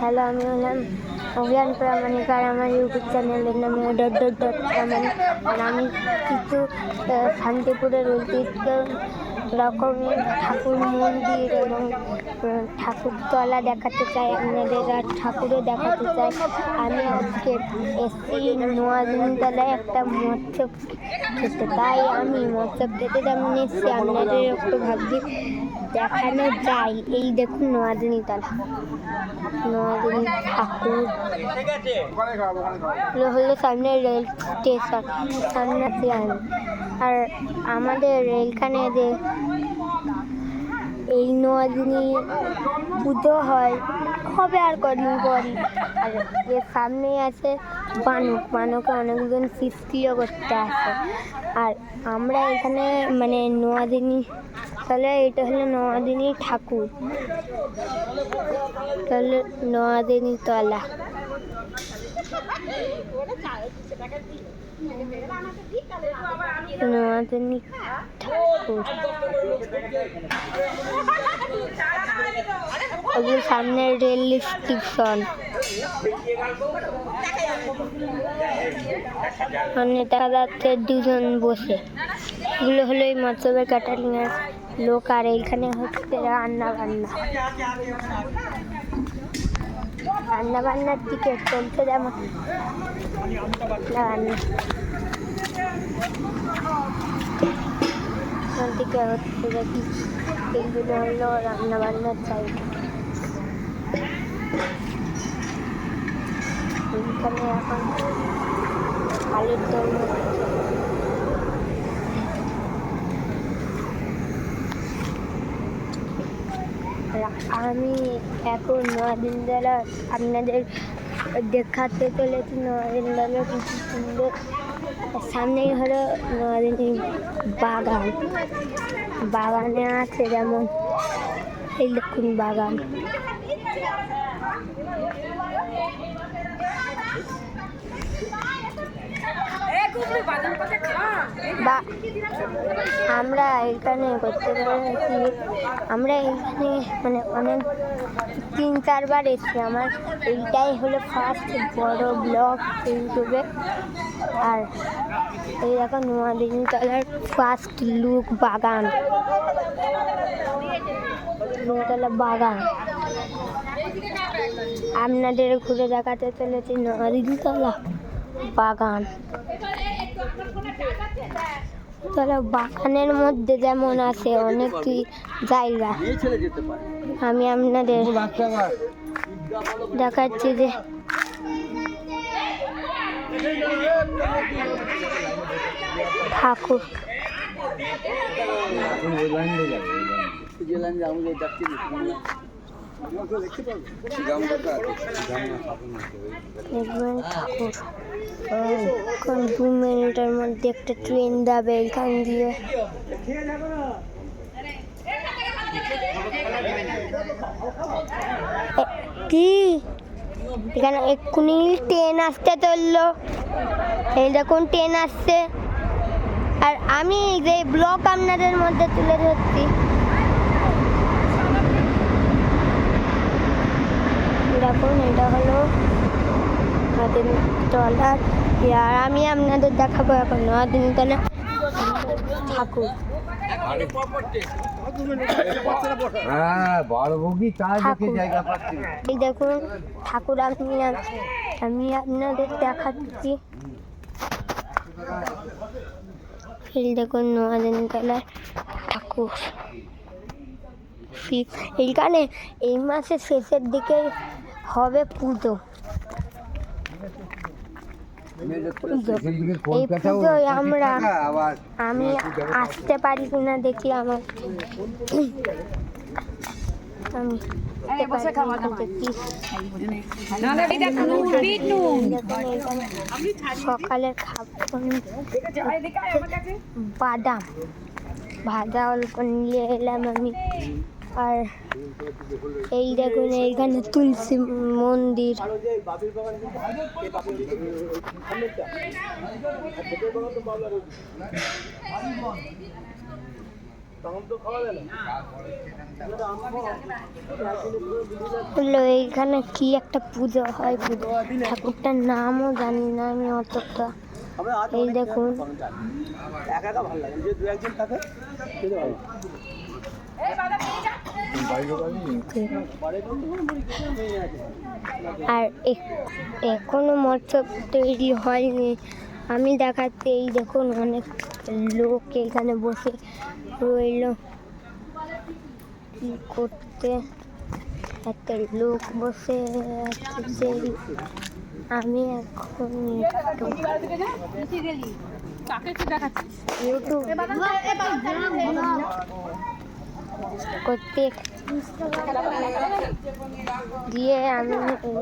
Hello, আমি হলাম অভিয়ান প্রামাণিক আর আমার ইউটিউব চ্যানেলের নাম প্রামাণিক। আর আমি কিছু শান্তিপুরের ঐতিহ্য রকমের ঠাকুর মন্দির এবং ঠাকুরতলা দেখাতে চাই আপনাদের, আর ঠাকুরও দেখাতে চাই। আমি আজকে এসছি নোয়াদিনতলায় একটা মৎস্য খেতে, তাই আমি মৎস্য খেতে যেমন এসছি আপনাদের একটু ভাবছি দেখানো যায়। এই দেখুন নোয়াদিনতলা, নোয়াদিনী ঠাকুর হলো সামনে রেল স্টেশন, সামনে আমি। আর আমাদের এইখানে যে এই নোয়াদিনী পুজো হবে আর কদিন পরই। আর এর সামনেই আছে বানকে অনেকজন সৃষ্টিও করতে আসে। আর আমরা এখানে মানে নোয়াদিনী তাহলে এটা হলো নোয়াদিনী ঠাকুর, তাহলে নোয়াদিনী তলা। নোয়াদিনী ঠাকুর সামনে রেল স্টেশন, দেখা যাচ্ছে দুজন বসে। এগুলো হলো এই মৎস্যের ক্যাটারিং এর লোক। আর এইখানে হচ্ছে রান্না বান্নার টিকিট চলছে, যেমন দিকে হচ্ছে দেখি। এইগুলো হলো রান্না বান্নার জায়গা। এইখানে এখন আলুর দম আমি এখন নোয়াদিনতলা আপনাদের দেখাতে চলেছি। নোয়াদিনতলা কিছু সুন্দর, সামনেই হলো নোয়াদিনী বাগানে আছে, যেমন এই দেখুন বাগান। আমরা এখানে করতে পেরেছি, আমরা এখানে মানে অনেক 3-4 বার এসেছি। আমার এইটাই হলো ফার্স্ট বড় ব্লগ ইউটিউবে। আর এই দেখো নোয়াদিনতলার ফার্স্ট লুক বাগান, বাগান আপনাদের ঘুরে দেখাতে চলেছি নোয়াদিনতলা বাগান। তবে বাগানের মধ্যে যেমন আছে অনেক জায়গা, আমি আপনাদের দেখাচ্ছি যে ঠাকুর ঠাকুর 2 মিনিটের মধ্যে একটা ট্রেন যাবে এখান দিয়ে। কি এখানে এক্ষুনি ট্রেন আসতে চললো, এই দেখুন ট্রেন আসছে। আর আমি যে ব্লগ আপনাদের মধ্যে তুলে ধরছি, দেখুন এটা হলো নোয়াদিনতলার। আর আমি আপনাদের দেখাবো এখন নোয়াদিনতলা ঠাকুর। এই দেখুন ঠাকুর আমি আপনাদের দেখাচ্ছি। এই দেখুন নোয়াদিনতলার ঠাকুর। এইখানে এই মাসের শেষের দিকে হবে পুজো। এই পুজোয় আমি আসতে পারি কিনা দেখি। আমি সকালের খাবার বাদাম ভাজা অল্প নিয়ে এলাম আমি। আর এই দেখুন এইখানে তুলসী মন্দির, হলো এইখানে কি একটা পুজো হয়, ঠাকুরটার নামও জানি না আমি অতটা। এই দেখুন আর এখনো মৎসব তৈরি হয়নি, আমি দেখাতে। এই দেখুন অনেক লোক এখানে বসে রইল কি করতে, একটা লোক বসে আছে। আমি এখন একটু ইউটিউব করতে দিয়ে আমি এরকম